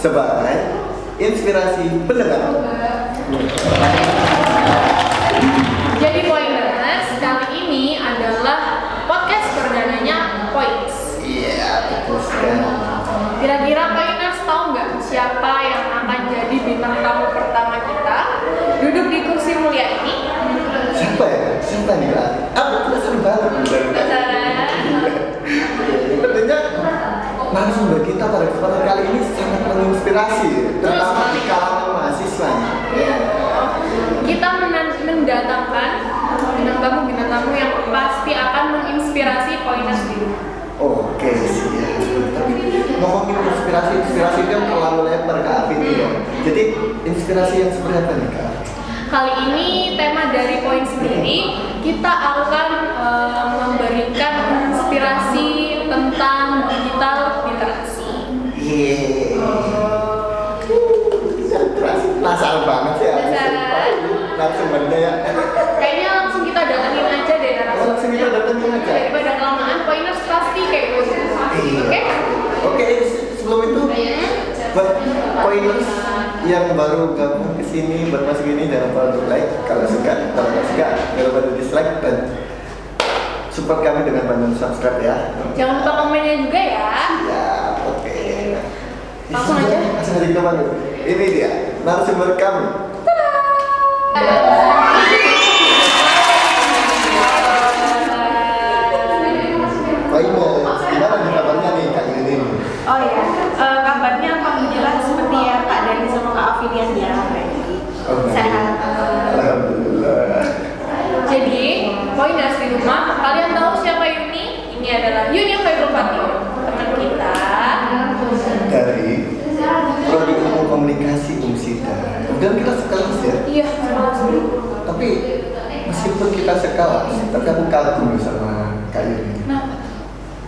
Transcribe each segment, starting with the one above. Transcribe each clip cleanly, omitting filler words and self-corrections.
sebagai inspirasi pendengar. Jadi Poiners, kali ini adalah podcast perdananya Points. Iya, betul sekali. Kira-kira Poiners tahu nggak siapa yang akan jadi bintang tamu pertama kita duduk di kursi mulia ini? Siapa ya? Siapa nih Kak? Penasaran banget. Tentunya narasumber kita pada kesempatan kali ini sangat menginspirasi, terutama di kalangan mahasiswa. Kita mendatangkan bintang tamu yang pasti akan menginspirasi Poiners di rumah. Oke, siap. Tapi ngomongin inspirasi itu yang terlalu lebar Kak Afini ya. Jadi inspirasi yang seperti apa nih Kak? Kali ini tema dari Poin sendiri, kita akan memberikan inspirasi tentang digital literasi. Penasaran banget sih ya. Narasumbernya ya. Kayaknya langsung kita datengin aja deh narasumbernya. Langsung kita datengin aja. Daripada kelamaan, Poiners pasti kayak gitu. Oke, sebelum itu buat Poiners yang baru gabung ke sini, buat masuk ini jangan lupa untuk like kalau suka, kalau nggak suka jangan lupa untuk dislike dan support kami dengan bantuan subscribe ya. Jangan lupa komennya juga ya. Ya, oke. Langsung aja. Langsung aja kita panggil. Ini dia narasumber kami. Poiners, gimana nih kabarnya nih Kak Yuni? Oh iya, kabarnya alhamdulillah seperti ya Kak Dani sama Kak Afilian ya, sehat. Alhamdulillah. Jadi, Poiners di rumah, kalian tahu siapa Yuni? Ini adalah Yuni Khairul Fatih, teman kita Dari Prodi Ilmu Komunikasi Umsita. Dan kita sekelas ya. Iya, sekelas. Tapi meskipun kita sekelas, tapi aku kagum sama Kak Yuni.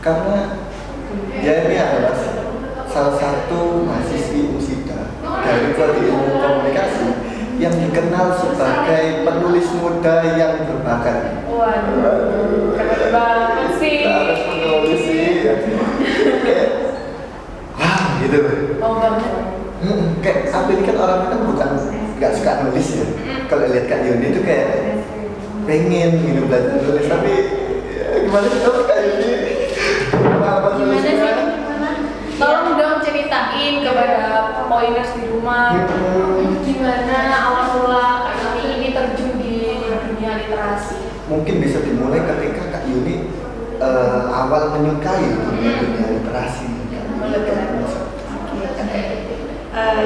Karena dia ini adalah salah satu mahasiswi Umsita dari Prodi Ilmu Komunikasi yang dikenal sebagai penulis muda yang berbakat. Waduh, keren banget sih. Harus penulis sih. Kayak, wah gitu. Oh banget. Kayak aku ini kan orangnya kan bukan nggak suka nulis ya. Kalau lihat Kak Yuni itu kayak pengen gitu belajar nulis, tapi ya, gimana sih kalau Kak Yuni? Gimana sih? Tolong dong ceritain kepada Poiners di rumah gimana awal mula Kak Yuni ini terjun di dunia literasi. Mungkin bisa dimulai ketika Kak Yuni awal menyukai dunia literasi.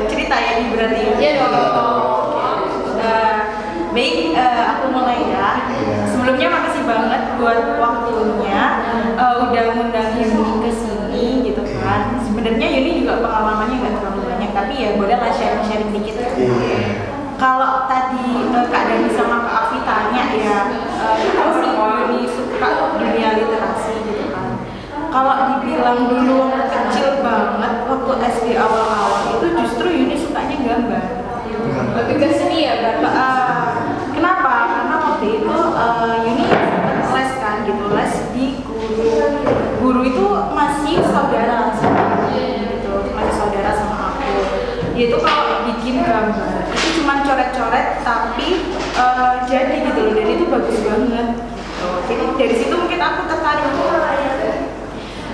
Cerita ya nih berarti. Iya dong. Baik, aku mulai ya. Sebelumnya makasih banget buat waktunya, udah ngundang Yuni ke sini gitu kan. Sebenarnya Yuni juga pengalamannya nggak terlalu banyak, tapi ya boleh lah sharing dikit. Kalau tadi Kak Dani sama Kak Afi tanya ya, kenapa sih Yuni suka dunia literasi gitu kan? Kalau dibilang dulu waktu kecil banget, waktu SD awal-awal itu justru Yuni sukanya gambar. Lebih ke seni ya, Kenapa? Karena waktu itu Yuni sempat les kan gitu, les di guru. Guru itu masih saudara sama aku, gitu, masih saudara sama aku. Dia itu kalau bikin gambar itu cuma coret-coret tapi jadi gitu loh, dan itu bagus banget. Gitu. Jadi dari situ mungkin aku tertarik.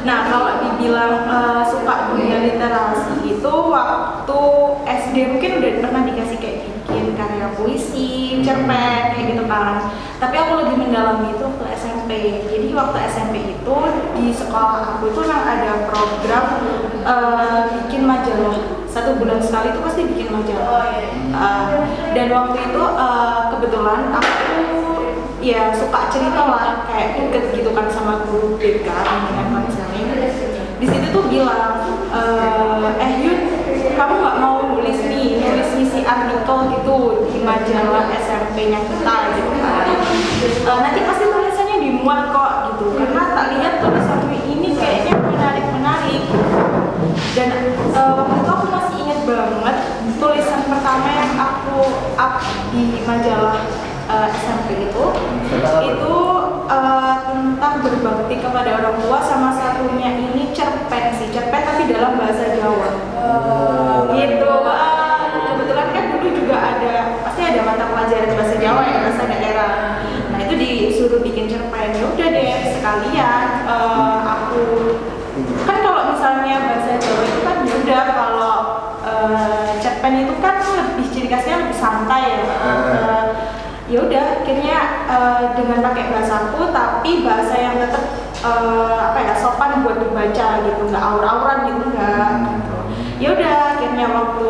Nah, kalau dibilang suka dunia literasi itu waktu SD mungkin udah pernah dikasih kayak bikin karya puisi, cerpen kayak gitu kan. Tapi aku lebih mendalami itu waktu SMP. Jadi waktu SMP itu di sekolah aku itu memang ada program bikin majalah. 1 bulan sekali itu pasti bikin majalah. Dan waktu itu kebetulan aku ya suka cerita lah, kayak deket gitu kan sama guru BK dengan konseling. Di situ tuh bilang, Yun, kamu nggak mau nulis ngisi artikel gitu di majalah SMP-nya kita gitu kan? Nanti pasti tulisannya dimuat kok gitu, karena tak lihat tulisan ini kayaknya menarik. Dan waktu itu aku masih ingat banget tulisan pertama yang aku up di majalah SMP itu tentang berbakti kepada orang tua, sama satunya ini cerpen tapi dalam bahasa Jawa. dengan pakai bahasaku tapi bahasa yang tetap sopan buat dibaca gitu, nggak aur-auran gitu, nggak gitu. Ya udah akhirnya waktu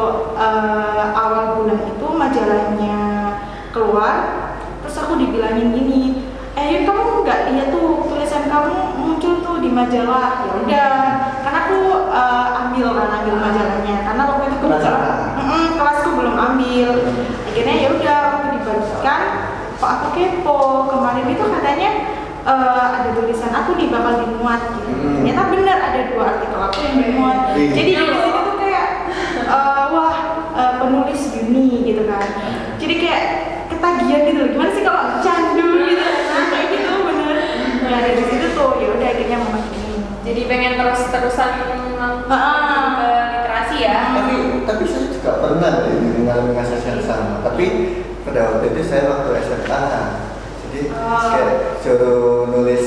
awal bulan itu majalahnya keluar, terus aku dibilangin gini, kamu nggak lihat tuh tulisan kamu muncul tuh di majalah. Ya udah, karena aku ambil majalahnya karena waktu itu kelasku belum ambil. Akhirnya ya udah waktu dibagikan, kok aku kepo, kemarin itu katanya ada tulisan aku nih bakal dimuat gitu. Ternyata benar ada 2 artikel aku yang dimuat. Jadi dari situ tuh kayak penulis Yuni gitu kan. Jadi kayak ketagihan gitu. Gimana sih kalau candu gitu? Kayak gitu bener. Nah dari situ tuh ya udah akhirnya memakin. Jadi pengen terus-terusan ke literasi ya. Tapi saya juga pernah mengalami kasus yang sama. Tapi pada waktu itu saya waktu SMA. Jadi kayak suruh nulis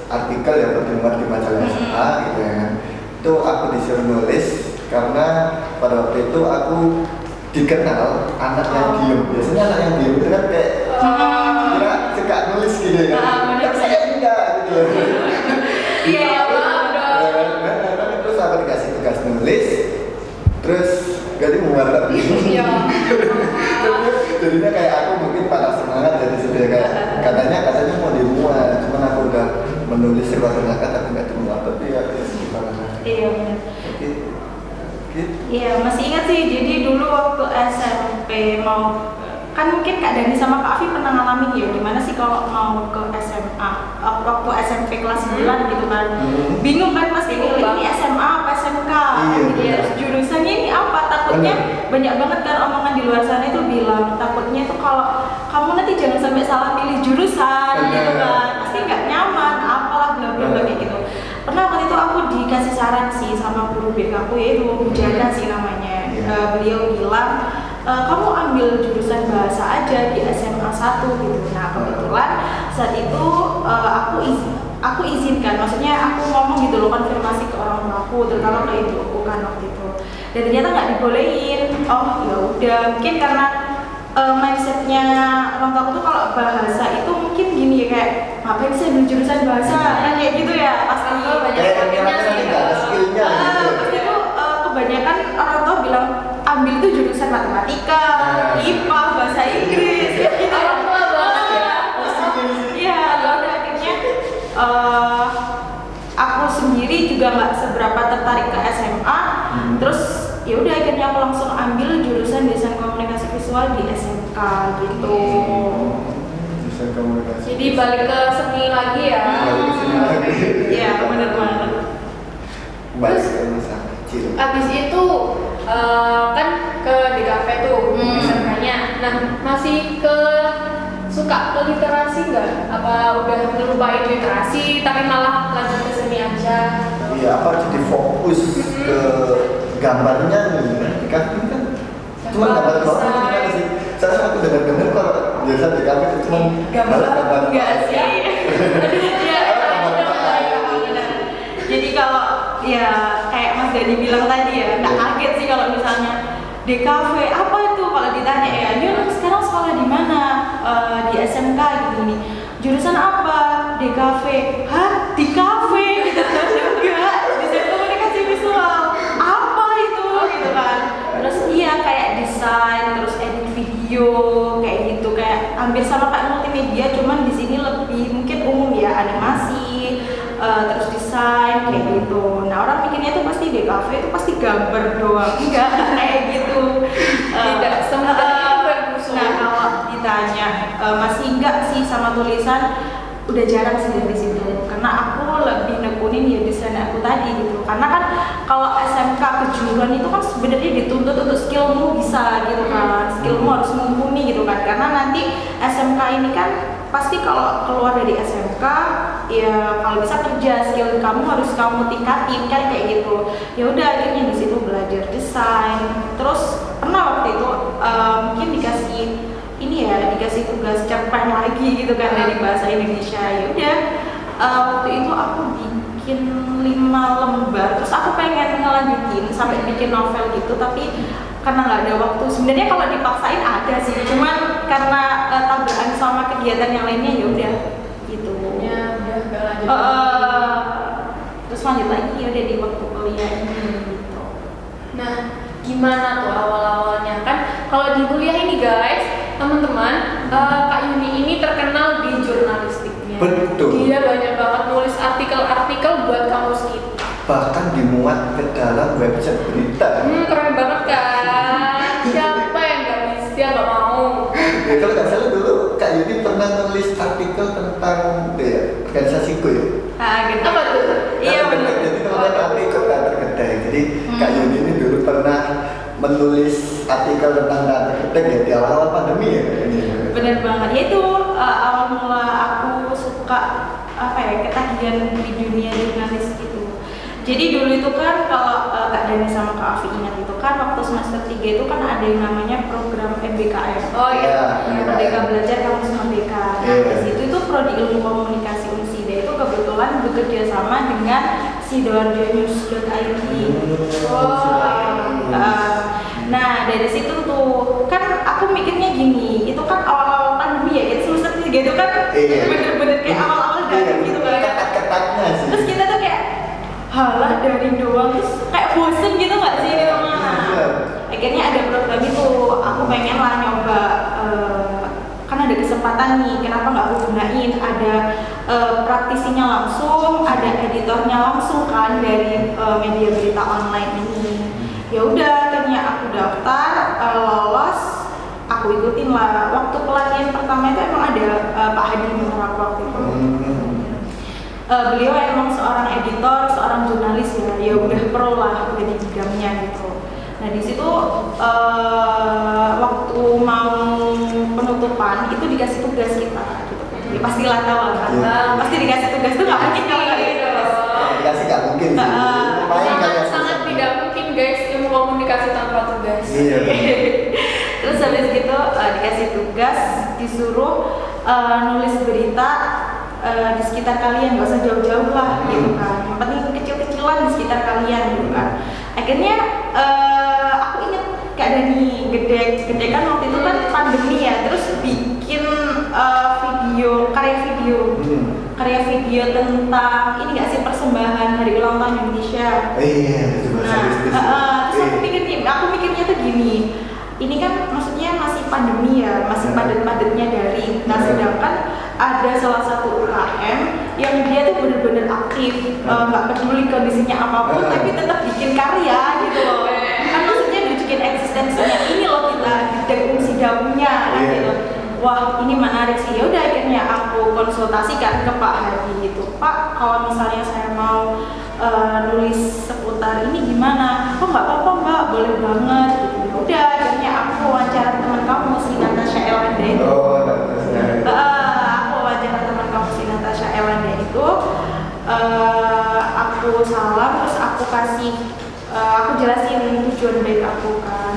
artikel yang dimuat di majalah SMA gitu ya kan. Itu aku disuruh nulis karena pada waktu itu aku dikenal anak yang diem. Biasanya anak yang diem itu kan kayak kira suka nulis gitu ya kan. Tapi saya enggak gitu. Iya, Tapi terus aku dikasih tugas nulis, terus ganti muat. Iya. Jadinya kayak aku mungkin pada semangat jadi sudah kayak katanya mau dimuat, cuman aku udah menulis sebuah kata tapi nggak dimuat, tapi ya gimana? Iya benar. Iya masih ingat sih, jadi dulu waktu SMP kan mungkin Kak Dani sama Kak Afi pernah ngalamin ya gimana sih kalau mau ke SMA waktu SMP kelas 9 gitu kan bingung kan pasti milih ini SMA apa SMK terus jurusannya ini apa, takutnya banyak banget kan omongan di luar sana itu bilang takutnya tuh kalau kamu nanti jangan sampai salah pilih jurusan gitu kan, pasti nggak nyaman apalah bla bla bla kayak gitu. Pernah waktu itu aku dikasih saran sih sama guru BK aku, yaitu Bu Jana sih namanya. Beliau bilang kamu ambil jurusan bahasa aja di SMA 1 gitu. Nah kebetulan saat itu aku izinkan, maksudnya aku ngomong gitu loh, konfirmasi ke orang tua aku, terutama ke ibu aku kan waktu itu. Dan ternyata nggak dibolehin. Oh ya udah, mungkin karena mindsetnya orang tua aku tuh kalau bahasa itu mungkin gini ya, kayak ngapain sih ambil jurusan bahasa kan kayak gitu ya, pasti banyak skillnya gitu. Pasti tuh kebanyakan orang tua bilang ambil tuh jurusan matematika, IPA, bahasa Inggris gitu. Orang tua banget. Iya, lalu akhirnya aku sendiri juga nggak seberapa tertarik ke SMA. Terus ya udah akhirnya aku langsung ambil jurusan desain komunikasi visual di SMK gitu. Desain komunikasi. Jadi balik ke seni lagi ya. Balik ke seni lagi. Iya, benar banget. Balik ke masa kecil. Abis itu kan ke DKV tuh SMK-nya. Nah masih suka ke literasi nggak? Apa udah ngelupain literasi tapi malah lanjut ke seni aja? Iya, apa jadi fokus ke gambarnya nih? Kan cuma gambar doang gimana sih? Saya aku dengar kalau biasa di kafe itu cuma gambar enggak sih. Iya. Jadi kalau ya kayak Mas Dani bilang tadi ya, nggak kaget sih kalau misalnya DKV apa itu, kalau ditanya ya dia sekarang sekolah di mana, di SMK gitu nih, jurusan apa, DKV, di kafe gitu. Enggak, desain komunikasi visual apa itu gitu kan. Terus iya kayak desain, terus edit video kayak gitu, kayak hampir sama kayak multimedia, cuman di sini lebih mungkin umum ya, animasi, terus desain kayak gitu. Nah orang mikirnya tuh pasti DKV itu pasti gambar doang, enggak kayak gitu. Tidak semudah itu. Nah kalau ditanya masih enggak sih sama tulisan, udah jarang sih dari situ, karena aku lebih nekunin ya desain aku tadi gitu. Karena kan kalau SMK kejuruan itu kan sebenarnya dituntut untuk skillmu bisa gitu kan, skillmu harus mumpuni gitu kan. Karena nanti SMK ini kan pasti kalau keluar dari SMK ya kalau bisa kerja, skill kamu harus kamu tingkatin kan kayak gitu. Ya udah akhirnya di situ belajar desain. Terus pernah waktu itu mungkin dikasih tugas cerpen lagi gitu kan dari bahasa Indonesia. Ya udah waktu itu aku bikin 5 lembar, terus aku pengen ngelanjutin sampai bikin novel gitu, tapi karena nggak ada waktu. Sebenarnya kalau dipaksain ada sih, cuman karena tabrakan sama kegiatan yang lainnya ya udah gitu. Ya udah gak lanjut. Terus lanjut lagi ya udah di waktu kuliah ini gitu. Nah, gimana tuh awal-awalnya kan? Kalau di kuliah ini guys, teman-teman, Kak Yuni ini terkenal di jurnalistiknya. Betul. Dia banyak banget nulis artikel-artikel buat kampus kita. Bahkan dimuat ke dalam website berita. Keren banget kan? Siapa yang nggak bisa, nggak mau? Ya kalau nggak salah dulu Kak Yuni pernah nulis artikel tentang organisasiku ya. Gitu. Apa tuh? Iya benar. Jadi teman-teman artikel kota tergedai. Jadi Kak Yuni ini dulu pernah menulis artikel tentang teater gedek ya di awal-awal pandemi ya. Bener banget. Ya itu awal mula aku suka ketagihan di dunia jurnalis gitu. Jadi dulu itu kan kalau Kak Dani sama Kak Afi ingat itu kan waktu semester 3 itu kan ada yang namanya program MBKM. Oh iya, Merdeka Belajar Kampus Merdeka. Nah, di situ itu Prodi Ilmu Komunikasi Unsida itu kebetulan bekerja sama dengan sidoarjonews.id. Nah, dari situ tuh kan aku mikirnya gini, itu kan awal-awal pandemi ya, itu semester 3 itu kan bener-bener kayak awal-awal daring gitu kan. Ketat-ketatnya sih. Terus kita tuh kayak halah daring doang, terus kayak bosen gitu nggak sih di rumah. Akhirnya ada program itu, aku pengen lah nyoba, kan ada kesempatan nih, kenapa nggak aku gunain? Ada praktisinya langsung, ada editornya langsung kan dari media berita online ini. Ya udah, akhirnya aku daftar, lolos, aku ikutin lah. Waktu pelatihan pertama itu emang ada Pak Hadi mentor waktu itu. Beliau emang seorang editor, seorang jurnalis ya udah pro lah, udah di bidangnya gitu. Nah di situ waktu mau penutupan itu dikasih tugas kita gitu. Ya, pastilah tahu lah kan. Pasti dikasih tugas tuh nggak mungkin kalau nggak dikasih tugas. Dikasih nggak mungkin sih. Sangat tidak mungkin guys ilmu komunikasi tanpa tugas. Iya. Terus habis gitu dikasih tugas, disuruh nulis berita di sekitar kalian, gak usah jauh-jauh lah gitu kan. Yang penting kecil-kecilan di sekitar kalian gitu kan. Akhirnya aku ingat Kak Dani gede kan waktu itu kan pandemi ya, terus bikin karya video tentang ini gak sih, persembahan hari ulang tahun Indonesia. Iya, itu terus aku mikirnya tuh gini, ini kan maksudnya masih pandemi ya, masih padat-padatnya daring. Nah sedangkan ada salah satu UKM yang dia tuh bener-bener aktif, nggak peduli kondisinya apapun, tapi tetap bikin karya gitu loh. Kan maksudnya nunjukin eksistensinya ini loh kita Unsida punya kan gitu. Wah ini menarik sih. Ya udah akhirnya aku konsultasikan ke Pak Hadi gitu. Pak, kalau misalnya saya mau nulis seputar ini gimana? Oh nggak apa-apa Mbak, boleh banget gitu. Udah akhirnya aku wawancara teman kamu si Natasha Elanda itu. Aku wawancara teman kamu si Natasha Elanda itu. Aku salam, terus aku aku jelasin tujuan baik aku kan.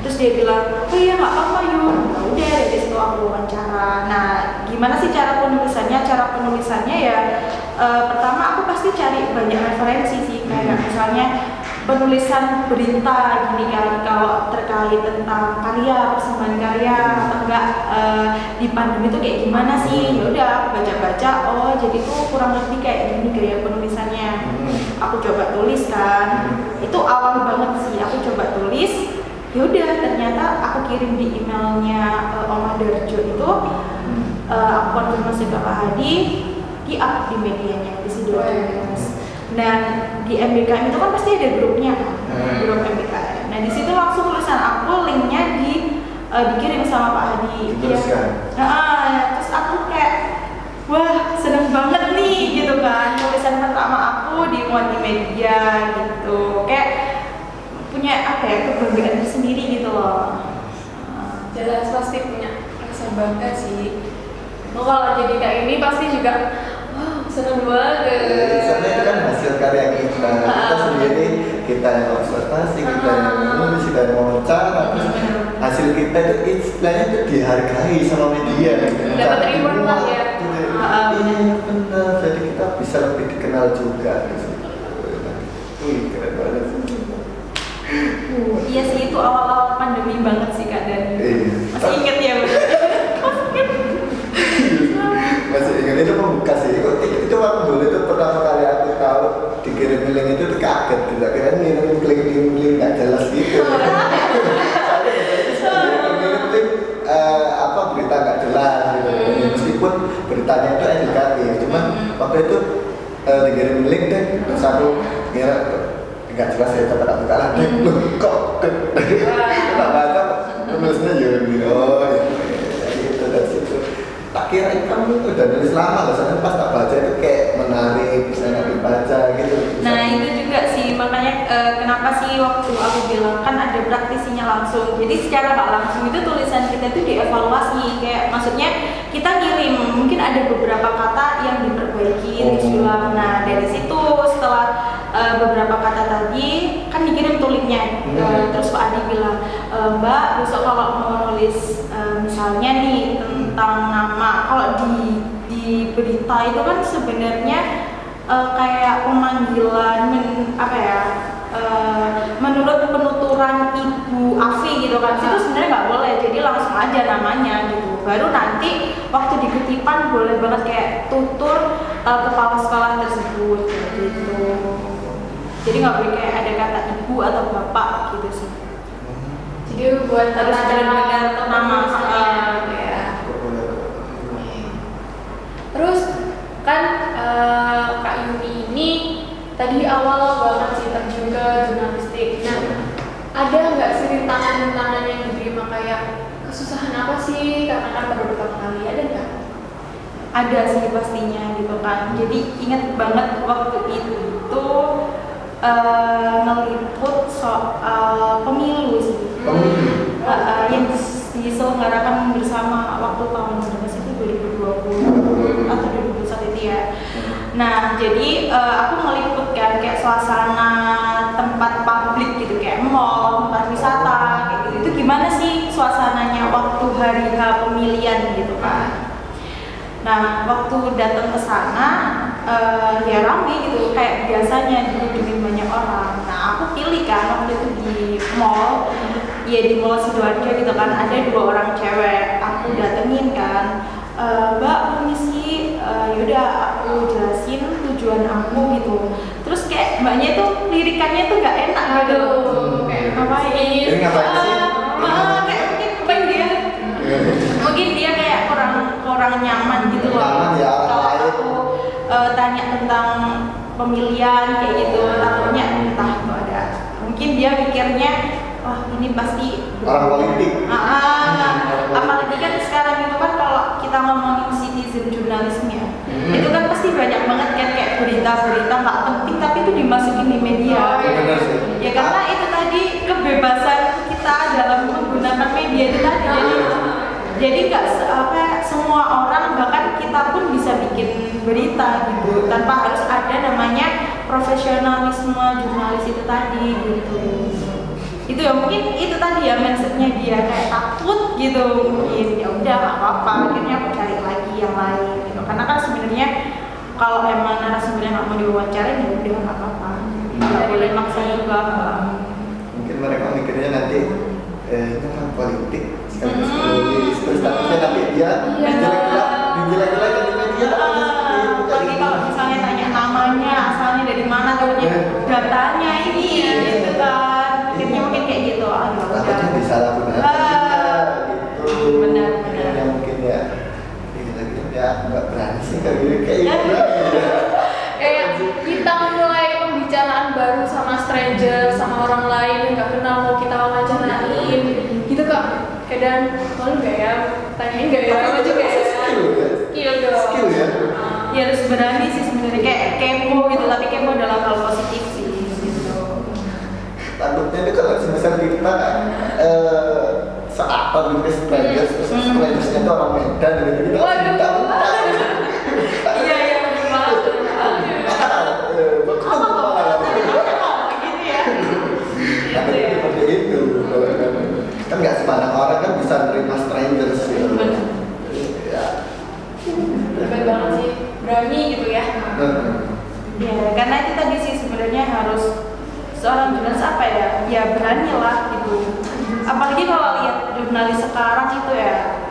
Terus dia bilang, oh iya nggak apa-apa yuk. Nah, udah dari situ aku wawancara. Nah gimana sih cara penulisannya? Cara penulisannya ya pertama aku pasti cari banyak referensi sih, kayak misalnya penulisan berita gini kan, kalau terkait tentang karya, persembahan karya atau enggak di pandemi itu kayak gimana sih. Ya udah aku baca-baca, oh jadi tuh kurang lebih kayak gini gaya penulisannya. Aku coba tulis kan, itu awal banget sih aku coba tulis. Ya udah ternyata aku kirim di emailnya Om Darjo itu, aku konfirmasi ke Pak Hadi, di up di medianya di Sidoarjo. Dan di MBKM itu kan pasti ada grupnya kan, grup MBKM. Nah di situ langsung tulisan aku, linknya dikirim sama Pak Hadi. Terus aku kayak, wah seneng banget nih gitu kan, tulisan pertama aku dimuat di media gitu, kayak punya kebanggaan tersendiri gitu loh. Jelas pasti punya rasa bangga sih. Kalau jadi kayak ini pasti juga seneng banget. Soalnya itu kan hasil karya kita sendiri, kita yang observasi, kita yang menulis, kita yang wawancara, terus hasil kita itu istilahnya itu dihargai sama media. Dapat reward lah ya. Iya benar, jadi kita bisa lebih dikenal juga di situ. Wih, keren banget sih. Iya sih, itu awal-awal pandemi banget sih Kak Dani. Masih inget ya? Masih ingat itu membuka sih. Itu waktu dulu itu pertama kali aku tahu dikirim link itu tuh kaget. Tidak kira ngirim link nggak jelas gitu. Ngirim link apa berita nggak jelas gitu. Meskipun beritanya itu edukatif, cuman waktu itu dikirim link deh, terus aku ngira nggak jelas ya, cepat aku kalah deh. Kok nggak baca tulisnya Yuni. Oh ya, gitu dari situ. Tak kira kamu udah nulis lama loh, soalnya pas tak baca itu kayak menarik, bisa nggak dibaca gitu. Nah itu juga sih, makanya kenapa sih waktu aku bilang kan ada praktisinya langsung. Jadi secara nggak langsung itu tulisan kita itu dievaluasi, kayak maksudnya kita ngirim, mungkin ada beberapa kata yang diperbaiki, diulang. Nah dari situ setelah beberapa kata tadi kan dikirim tulisnya, terus Pak Adi bilang, Mbak besok kalau mau nulis misalnya nih tentang nama, kalau di berita itu kan sebenarnya kayak pemanggilan menurut penuturan Ibu Afi gitu kan, itu sebenarnya nggak boleh, jadi langsung aja namanya gitu. Baru nanti waktu di kutipan boleh banget kayak tutur kepala sekolah tersebut gitu. Jadi nggak boleh kayak ada kata ibu atau bapak gitu sih. Jadi buat harus benar-benar nama ya. Terus kan Kak Yuni ini tadi awal banget sih terjun ke jurnalistik. Nah, ada nggak sih rintangan-rintangan yang diterima kayak kesusahan apa sih karena kan baru pertama kali, ada nggak? Ada sih pastinya gitu kan. Jadi ingat banget waktu itu ngeliput soal pemilu sih. Yang diselenggarakan bersama waktu tahun berapa sih, 2020 atau 2021 itu ya. Nah jadi aku ngeliput kan kayak suasana tempat publik gitu, kayak mall, tempat wisata kayak gitu. Itu gimana sih suasananya waktu hari H pemilihan gitu kan. Nah waktu datang ke sana ya rame gitu kayak biasanya dikunjungin banyak orang. Nah aku pilih kan waktu itu di mall, ya di mall Sidoarjo gitu kan, ada 2 orang cewek. Aku datengin kan, Mbak permisi, yaudah aku jelasin tujuan aku gitu. Terus kayak mbaknya tuh lirikannya tuh gak enak gitu. Kayak ngapain? Kayak mungkin dia kayak kurang nyaman gitu loh. Kalau aku tanya tentang pemilihan kayak gitu, takutnya entah itu ada. Mungkin dia pikirnya, wah ini pasti orang politik. Apalagi kan sekarang itu kan kalau kita ngomongin citizen journalism ya, itu kan pasti banyak banget kan kayak berita-berita nggak penting tapi itu dimasukin di media. Ya karena itu tadi kebebasan kita dalam menggunakan media itu tadi. Jadi nggak semua orang, bahkan kita pun bisa bikin berita gitu tanpa harus ada namanya profesionalisme jurnalis itu tadi gitu. Itu ya mungkin itu tadi ya mindsetnya dia kayak takut gitu, mungkin ya udah nggak apa-apa, akhirnya aku cari lagi yang lain gitu. Karena kan sebenarnya kalau emang narasumbernya nggak mau diwawancara ya udah nggak apa-apa, nggak boleh maksa juga. Mungkin mereka mikirnya nanti itu kan politik sekaligus tulis, terus takutnya nanti dia dijelek-jelekan di media. Tapi kalau misalnya tanya namanya, asalnya dari mana, tahunya datanya ini gitu kan, akhirnya mungkin kayak gitu. Takutnya disalahgunakan gitu. Benar. Ya mungkin ya nggak berani sih kayak gitu. Kayak kita memulai pembicaraan baru sama stranger, sama orang lain yang nggak kenal, mau kita wawancarain gitu Kak. Kadang malu nggak ya, tanyain nggak ya, apa juga ya? Skill dong. Skill ya. Ya harus berani sih sebenarnya, kayak kepo gitu, tapi kepo dalam hal positif sih gitu. Takutnya itu kalau sebesar kita seapa gitu strangers, terus strangersnya itu orang Medan gitu. Waduh. Iya benar banget. Seperti itu. Kan nggak sembarang orang kan bisa nerima strangers gitu. Benar banget sih. jurnalis sekarang itu ya,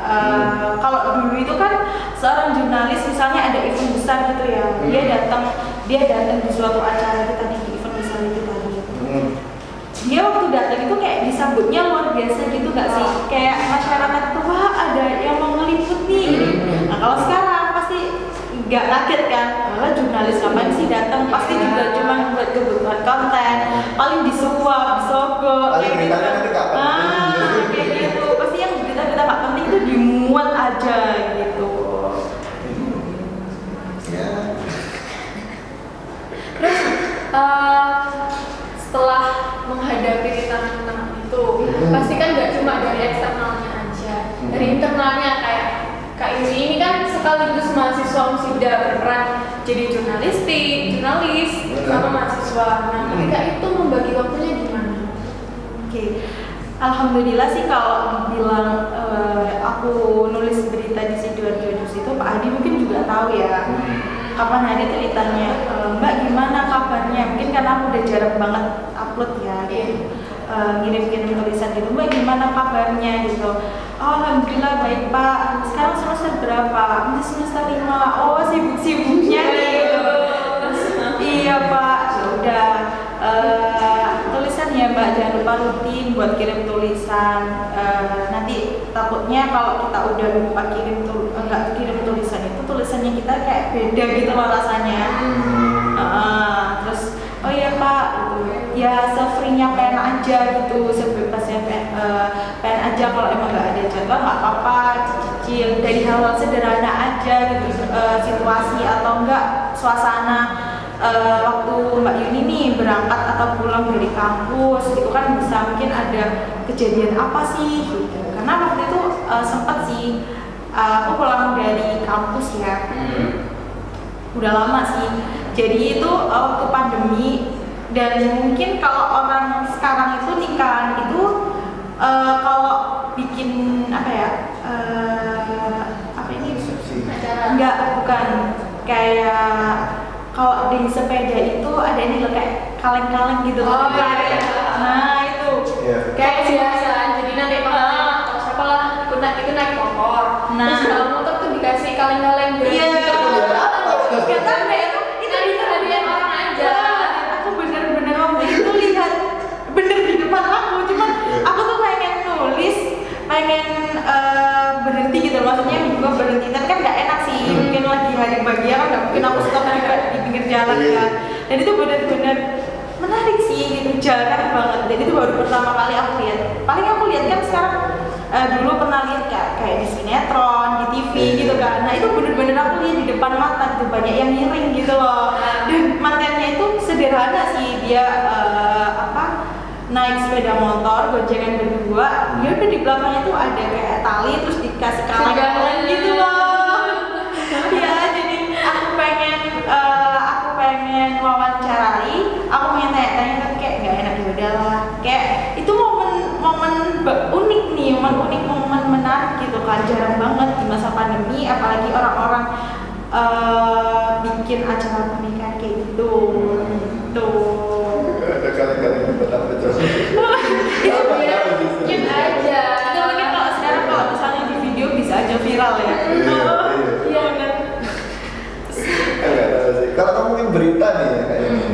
kalau dulu itu kan seorang jurnalis misalnya ada event besar gitu ya, dia datang di suatu acara kita di event besar itu tadi. Dia waktu datang itu kayak disambutnya luar biasa gitu nggak sih? Kayak masyarakat tuh wah ada yang mau ngeliput nih. Nah kalau sekarang pasti nggak kaget kan? Malah jurnalis ngapain sih datang? Pasti juga cuma buat kebutuhan konten, paling disuap, disogok. Paling beritanya nanti kapan? Kayak gitu. Pasti yang berita-berita nggak penting itu dimuat aja gitu. Ya. Terus setelah menghadapi tantangan itu, pasti kan nggak cuma dari eksternalnya aja, dari internalnya kayak Kak ini kan sekaligus mahasiswa Musida berperan jadi jurnalis sama mahasiswa. Nah, ketika itu membagi waktunya gimana? Oke. Alhamdulillah sih kalau dibilang aku nulis berita di Sidoarjo itu Pak Adi mungkin juga tahu ya. Kapan hari itu ditanya, Mbak gimana kabarnya? Mungkin karena aku udah jarang banget upload ya, gitu. Ngirim-ngirim tulisan gitu, Mbak gimana kabarnya gitu. Oh, alhamdulillah baik Pak. Sekarang semester berapa? Masih semester 5. Oh, sibuk-sibuknya gitu. Iya Pak, udah tulisan ya Mbak, jangan lupa rutin buat kirim tulisan. Nanti takutnya kalau kita udah lupa nggak kirim tulisan itu tulisannya kita kayak beda gitu loh rasanya. Terus oh iya Pak, gitu. Ya se-free-nya pen aja gitu, sebebasnya pen aja, kalau emang nggak ada jadwal nggak apa-apa, cicil dari hal sederhana aja gitu, situasi atau enggak suasana. Waktu Mbak Yuni nih berangkat atau pulang dari kampus itu kan bisa mungkin ada kejadian apa sih gitu. Karena waktu itu sempat sih aku pulang dari kampus ya, udah lama sih. Jadi itu waktu pandemi, dan mungkin kalau orang sekarang itu nikahan itu kalau bikin apa ya, apa ini enggak, bukan kayak kalau di sepeda itu ada ini loh kayak kaleng-kaleng gitu. Oh iya. Nah itu kayak biasa, jadi nanti atau siapa lah itu naik motor. Nah. Terus kalau motor tuh dikasih kaleng-kaleng dari Gak tahu deh itu hadiah orang aja. Aku bener-bener waktu itu lihat bener di depan aku, cuman aku tuh pengen nulis, pengen berhenti gitu, maksudnya juga berhenti, tapi kan nggak enak sih, mungkin lagi hari bahagia kan nggak mungkin aku stop juga di pinggir jalan kan. Dan itu bener-bener menarik sih gitu, jarang banget. Dan itu baru pertama kali aku lihat. Paling aku lihat kan sekarang dulu pernah lihat kayak di sinetron, di TV gitu kan. Nah itu bener-bener aku lihat di depan mata gitu, banyak yang miring gitu loh. Dan materinya itu sederhana sih, dia naik sepeda motor, goncengan berdua, dia udah di belakangnya tuh ada kayak tali terus dikasih kaleng gitu loh. Ya jadi aku pengen wawancarai, aku pengen tanya-tanya tapi kayak nggak enak, ya udahlah. Kayak itu momen unik nih, momen menarik gitu kan, jarang banget di masa pandemi, apalagi orang-orang bikin acara pernikahan kayak gitu. Ada kali-kali apa coba? Mungkin aja. Itu mungkin kalau sekarang kalau misalnya di video bisa aja viral ya. Iya kan. Enggak tahu sih. Kalau kamu mungkin berita nih ya kayaknya.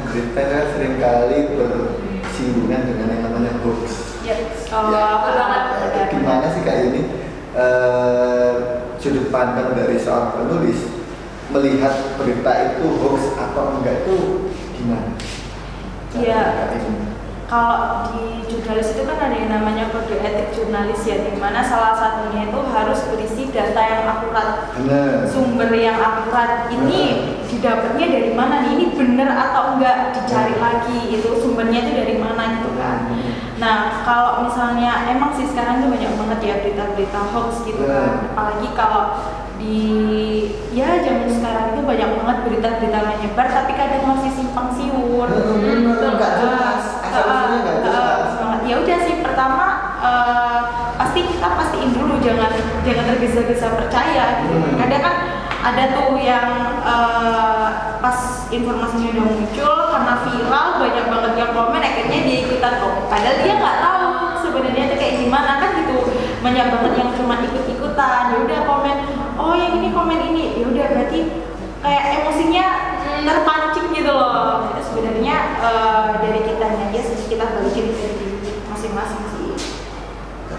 Berita kan sering kali bersinggungan dengan yang namanya hoax. Ya, aku banget. Gimana sih kayak ini sudut pandang dari seorang penulis melihat berita itu hoax atau enggak itu gimana? Iya. Kalau di jurnalis itu kan ada yang namanya kode etik jurnalis ya, di mana salah satunya itu harus berisi data yang akurat, sumber yang akurat. Ini didapatnya dari mana nih? Ini bener atau enggak? Dicari lagi itu sumbernya itu dari mana gitu kan. Nah kalau misalnya emang sih sekarang tuh banyak banget ya berita-berita hoax gitu kan, apalagi kalau di ya zaman sekarang itu banyak banget berita-berita menyebar tapi kadang masih simpang siur. Nggak jelas, asal-usulnya nggak jelas. Ya udah sih, pertama pasti kita pastiin dulu, jangan tergesa-gesa percaya gitu. Kadang kan ada tuh yang pas informasinya udah muncul karena viral banyak banget yang komen, akhirnya dia ikutan komen. Padahal dia nggak tahu sebenarnya itu kayak gimana kan gitu. Banyak banget yang cuma ikut-ikutan, ya udah komen, oh yang ini komen ini, ya udah berarti kayak emosinya terpancing gitu loh. Sebenarnya dari kitanya aja sih, kita balikin dari diri masing-masing sih.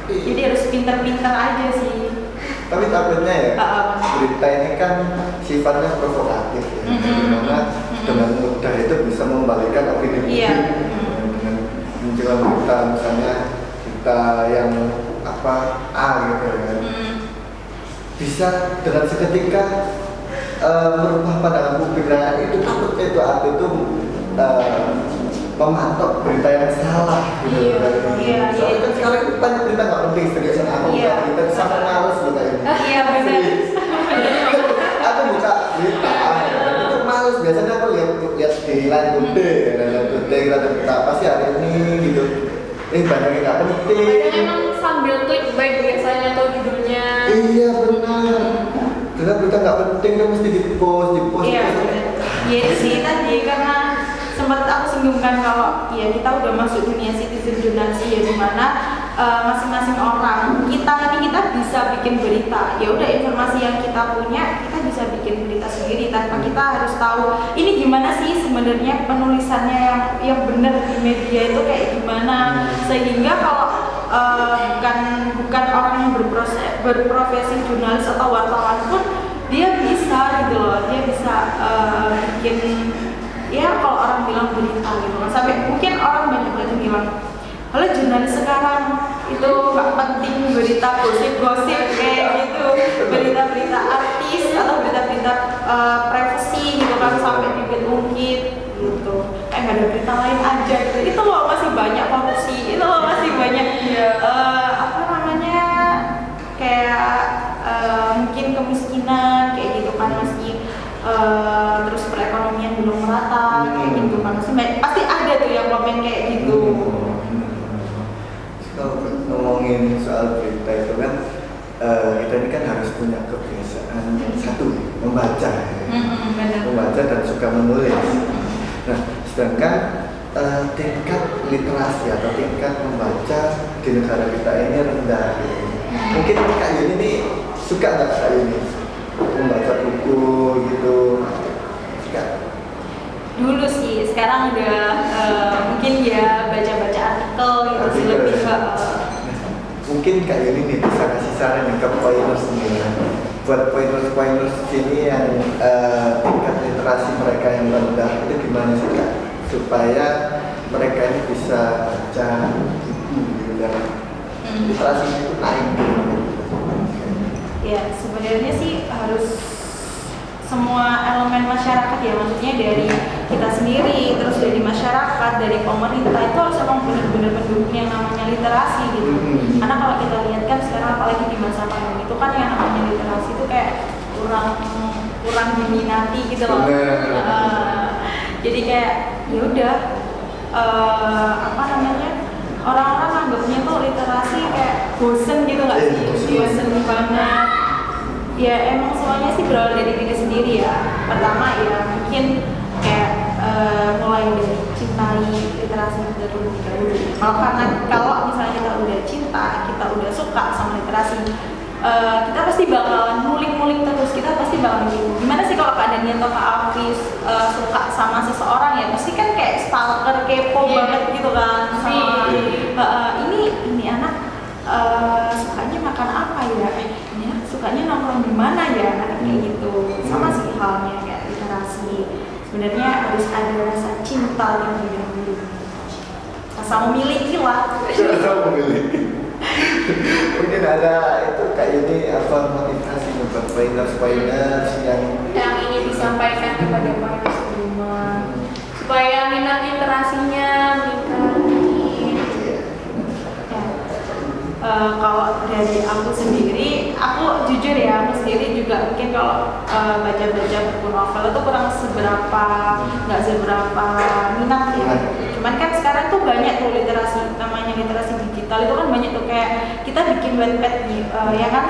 Jadi harus pintar-pintar aja sih. Tapi takutnya ya, berita ini kan sifatnya provokatif ya, dimana dengan mudah itu bisa membalikkan opini publik. Dengan menjelang berita misalnya kita yang apa A gitu kan, bisa dengan seketika merubah pandangan publik. Nah itu takutnya itu aku itu mematok berita yang salah gitu. Soalnya kan sekarang itu banyak berita nggak penting, seriusan aku buka berita sampai males gitu ini. Iya benar. Aku buka berita, itu males. Biasanya aku lihat di line today, ada berita apa sih hari ini gitu. Banyak yang nggak penting. Kadang emang sambil clickbait biasanya atau judulnya. Iya benar. Karena berita nggak penting kan mesti di-post. Iya benar. Ya itu sih tadi karena sempat aku singgungkan kalau ya kita udah masuk dunia citizen journalism ya, dimana masing-masing orang kita bisa bikin berita. Ya udah, informasi yang kita punya kita bisa bikin berita sendiri tanpa kita harus tahu ini gimana sih sebenarnya penulisannya yang benar di media itu kayak gimana, sehingga kalau bukan orang yang berprofesi jurnalis atau wartawan pun dia bisa gitu loh, dia bisa bikin, ya kalau orang bilang berita gitu kan, sampai mungkin orang banyak banget bilang kalau jurnalis sekarang itu nggak penting berita gosip-gosip kayak gitu, berita-berita artis atau berita-berita privacy gitu kan, sampai diungkit gitu, kayak nggak ada berita lain aja gitu. Itu loh masih banyak korupsi, itu loh masih banyak apa namanya kayak mungkin kemiskinan kayak gitu kan, masih terus perekonomian belum merata kayak gitu kan, pasti ada tuh yang komen kayak gitu. Kalau ngomongin soal berita itu kan kita ini kan harus punya kebiasaan satu, membaca dan suka menulis. Nah sedangkan tingkat literasi atau tingkat membaca di negara kita ini rendah. Mungkin Kak Yuni ini suka nggak Kak Yuni membaca buku gitu? Suka? Dulu sih, sekarang udah mungkin ya baca-baca artikel gitu sih lebih ke mungkin Kak Yuni nih bisa kasih saran nih ke poiners nih, buat poiners sini yang tingkat literasi mereka yang rendah itu gimana sih Kak, supaya mereka ini bisa baca buku gitu dan literasi itu naik gitu. Ya sebenarnya sih harus semua elemen masyarakat ya, maksudnya dari kita sendiri, terus dari masyarakat, dari pemerintah itu harus emang benar-benar mendukung yang namanya literasi gitu. Karena kalau kita lihat kan sekarang apalagi di masa pandemi itu kan yang namanya literasi itu kayak kurang diminati gitu loh. Jadi kayak ya udah apa namanya, orang-orang anggapnya tuh literasi kayak bosen gitu nggak sih? Bosen banget. Ya emang semuanya sih berawal dari diri sendiri ya. Pertama ya mungkin kayak mulai dari cintai literasi terlebih dahulu. Kalau misalnya kita udah cinta, kita udah suka sama literasi, kita pasti bakalan ngulik-ngulik terus. Kita pasti bakalan gitu. Gimana sih kalau Kak Daniel atau Kak Afis suka sama seseorang ya? Pasti kan kayak stalker, kepo banget gitu kan. Sama ini anak sukanya makan apa ya? Sukanya nongkrong di mana ya, kayak gitu. Sama sih halnya kayak literasi. Sebenarnya harus ada rasa cinta terlebih dahulu, rasa memiliki lah. Rasa memiliki. Mungkin ada itu kayak ini apa motivasi buat poiners yang ingin disampaikan kepada poiners di rumah supaya minat literasinya meningkat. Kalau dari aku sendiri, aku jujur ya, aku sendiri juga mungkin kalau baca-baca buku novel itu nggak seberapa minat ya. Cuman kan sekarang tuh banyak tuh literasi, namanya literasi digital itu kan banyak tuh, kayak kita bikin Wattpad ya kan,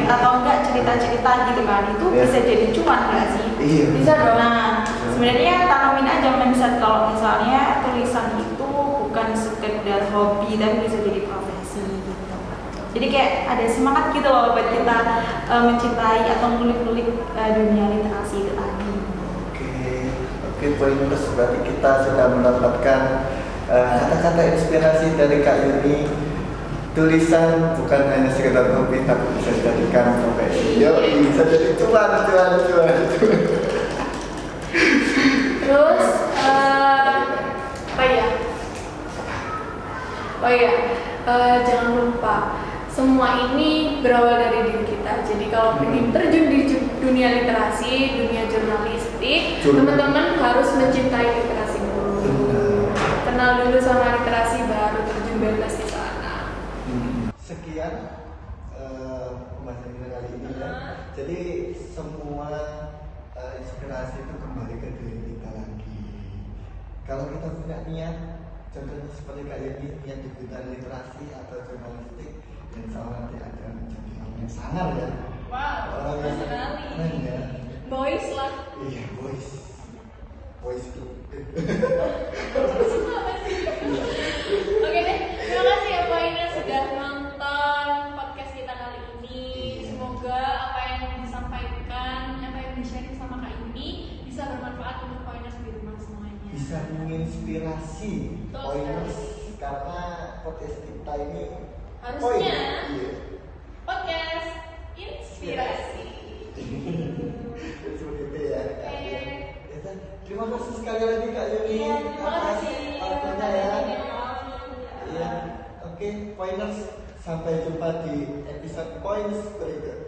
atau enggak cerita-cerita gitu kan, itu bisa jadi cuan nggak sih? Bisa dong. Nah sebenarnya tanamin aja mindset kalau misalnya tulisan itu bukan sekedar hobi tapi bisa jadi profesi gitu. Jadi kayak ada semangat gitu loh buat kita mencintai atau ngulik-ngulik dunia literasi itu tadi. Oke, pointer berarti kita sudah mendapatkan kata-kata inspirasi dari Kak Yuni. Tulisan bukan hanya sekedar hobi tapi bisa dijadikan profesi. Yo, bisa jadi cuan. Terus jangan lupa semua ini berawal dari diri kita. Jadi kalau ingin terjun di dunia literasi, dunia jurnalistik, teman-teman harus mencintai literasi dulu. Kenal dulu sama literasi baru terjun bebas di sana. Sekian pembahasan kita kali ini ya. Jadi semua inspirasi itu kembali ke diri kita lagi. Kalau kita punya niat, contohnya seperti Kak Yuni, niat di bidang literasi atau jurnalistik, insya Allah nanti akan menjadi orang yang sangar ya. Wow, orang yang ya. Boys lah. Iya, boys itu. Oke deh, terima kasih ya Poiners sudah nonton podcast kita kali ini. Semoga apa yang disampaikan, apa yang di-share sama Kak ini bisa bermanfaat untuk Poiners di rumah semuanya. Bisa menginspirasi Poiners karena podcast kita ini harusnya podcast inspirasi. Seperti itu ya. Terima kasih sekali lagi Kak Yuni atas waktunya ya. Iya. Oke, Poiners, sampai jumpa di episode Points berikut.